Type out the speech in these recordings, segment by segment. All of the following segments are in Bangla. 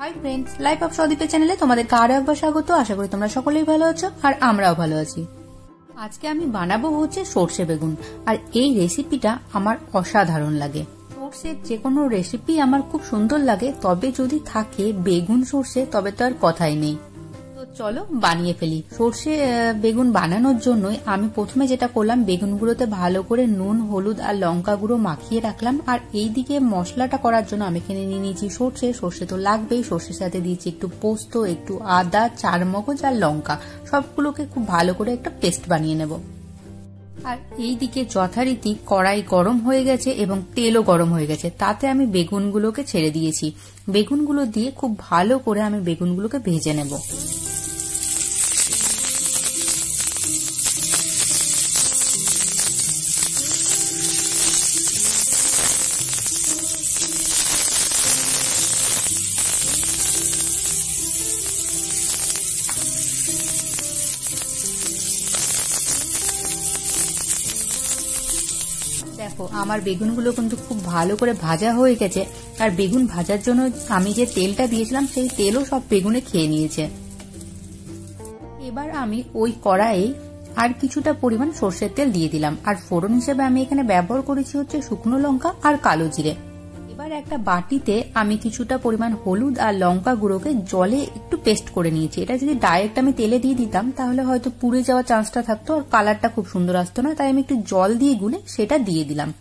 হাই ফ্রেন্ডস, লাইফ অফ সদীপের চ্যানেলে তোমাদেরকে আরো একবার স্বাগত। আশা করি তোমরা সকলেই ভালো আছো আর আমরাও ভালো আছি। আজকে আমি বানাবো হচ্ছে সর্ষে বেগুন, আর এই রেসিপিটা আমার অসাধারণ লাগে। সর্ষের যে কোনো রেসিপি আমার খুব সুন্দর লাগে, তবে যদি থাকে বেগুন সর্ষে তবে তো আর কথাই নেই। তো চলো বানিয়ে ফেলি। সর্ষে বেগুন বানানোর জন্যই আমি প্রথমে যেটা করলাম, বেগুনগুলোতে ভালো করে নুন, হলুদ আর লঙ্কা গুঁড়ো মাখিয়ে রাখলাম। আর এইদিকে মশলাটা করার জন্য আমি এখানে নিয়ে নিয়েছি সর্ষে তো লাগবেই। সর্ষের সাথে দিয়েছি একটু পোস্ত, একটু আদা, চারমগজ আর লঙ্কা, সবগুলোকে খুব ভালো করে একটা পেস্ট বানিয়ে নেব। আর এইদিকে যথারীতি কড়াই গরম হয়ে গেছে এবং তেলও গরম হয়ে গেছে, তাতে আমি বেগুনগুলোকে ছেড়ে দিয়েছি। বেগুনগুলো দিয়ে খুব ভালো করে আমি বেগুনগুলোকে ভেজে নেব। দেখো, আমার বেগুনগুলো কিন্তু খুব ভালো করে ভাজা হয়ে গেছে। আর বেগুন ভাজার জন্য আমি যে তেলটা দিয়েছিলাম সেই তেলও সব বেগুনে খেয়ে নিয়েছে। এবার আমি ওই কড়াইয়ে আর কিছুটা পরিমাণ সর্ষের তেল দিয়ে দিলাম। আর ফোড়ন হিসেবে আমি এখানে ব্যবহার করেছি হচ্ছে শুকনো লঙ্কা আর কালো জিরে। এবার একটা বাটিতে আমি কিছুটা পরিমাণ হলুদ আর লঙ্কা গুঁড়োকে জলে একটু পেস্ট করে নিয়েছি। এটা যদি ডাইরেক্ট আমি তেলে দিয়ে দিতাম তাহলে হয়তো পুড়ে যাওয়ার চান্সটা থাকতো আর কালারটা খুব সুন্দর আসতো না, তাই আমি একটু জল দিয়ে গুলে সেটা দিয়ে দিলাম।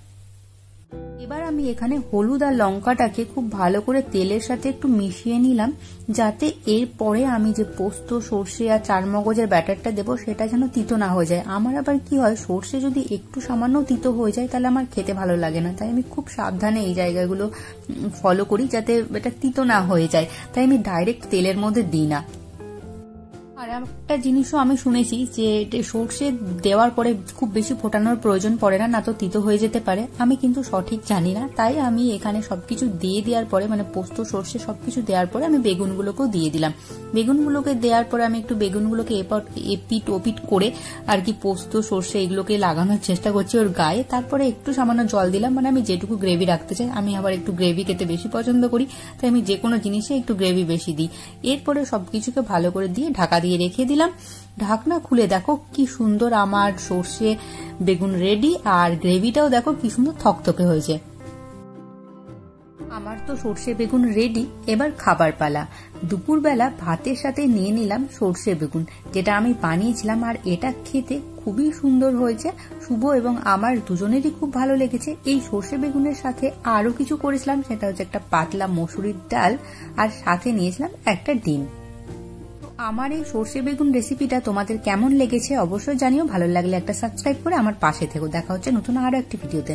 এবার আমি এখানে হলুদ আর লঙ্কাটাকে খুব ভালো করে তেলের সাথে একটু মিশিয়ে নিলাম, যাতে এরপরে আমি যে পোস্ত, সর্ষে আর চারমগজের ব্যাটারটা দেবো সেটা যেন তিতো না হয়ে যায়। আমার আবার কি হয়, সর্ষে যদি একটু সামান্য তিতো হয়ে যায় তাহলে আমার খেতে ভালো লাগে না, তাই আমি খুব সাবধানে এই জায়গাগুলো ফলো করি যাতে এটা তিতো না হয়ে যায়। তাই আমি ডাইরেক্ট তেলের মধ্যে দিই না। আর একটা জিনিসও আমি শুনেছি যে সর্ষে দেওয়ার পরে খুব বেশি ফোটানোর প্রয়োজন পড়ে না, না তো তিতো হয়ে যেতে পারে। আমি কিন্তু সঠিক জানি না, তাই আমি এখানে সবকিছু দিয়ে দেওয়ার পরে, মানে পোস্ত, সর্ষে সবকিছু দেওয়ার পরে আমি বেগুনগুলোকেও দিয়ে দিলাম। বেগুনগুলোকে দেওয়ার পরে আমি একটু বেগুনগুলোকে এপিট ওপিট করে আর কি পোস্ত, সর্ষে এগুলোকে লাগানোর চেষ্টা করছি ওর গায়ে। তারপরে একটু সামান্য জল দিলাম, মানে আমি যেটুকু গ্রেভি রাখতে চাই। আমি আবার একটু গ্রেভি খেতে বেশি পছন্দ করি, তাই আমি যে কোনো জিনিসে একটু গ্রেভি বেশি দিই। এরপরে সবকিছুকে ভালো করে দিয়ে ঢাকা দিয়ে রেখে দিলাম। ঢাকনা খুলে দেখো কি সুন্দর আমার সর্ষে বেগুন রেডি, আর গ্রেভিটাও দেখো কি সুন্দর থকথকে হয়েছে। আমার তো সর্ষে বেগুন রেডি। এবার খাবার পালা। দুপুরবেলা ভাতের সাথে নিয়ে নিলাম সর্ষে বেগুন, যেটা আমি বানিয়েছিলাম। আর এটা খেতে খুবই সুন্দর হয়েছে। শুভ এবং আমার দুজনেরই খুব ভালো লেগেছে। এই সর্ষে বেগুনের সাথে আরো কিছু করেছিলাম, সেটা হচ্ছে একটা পাতলা মসুরির ডাল, আর সাথে নিয়েছিলাম একটা ডিম। আমার এই সর্ষে বেগুন রেসিপিটা তোমাদের কেমন লেগেছে অবশ্যই জানিও। ভালো লাগলে একটা সাবস্ক্রাইব করে আমার পাশে থেকো। দেখা হচ্ছে নতুন আরো একটি ভিডিওতে।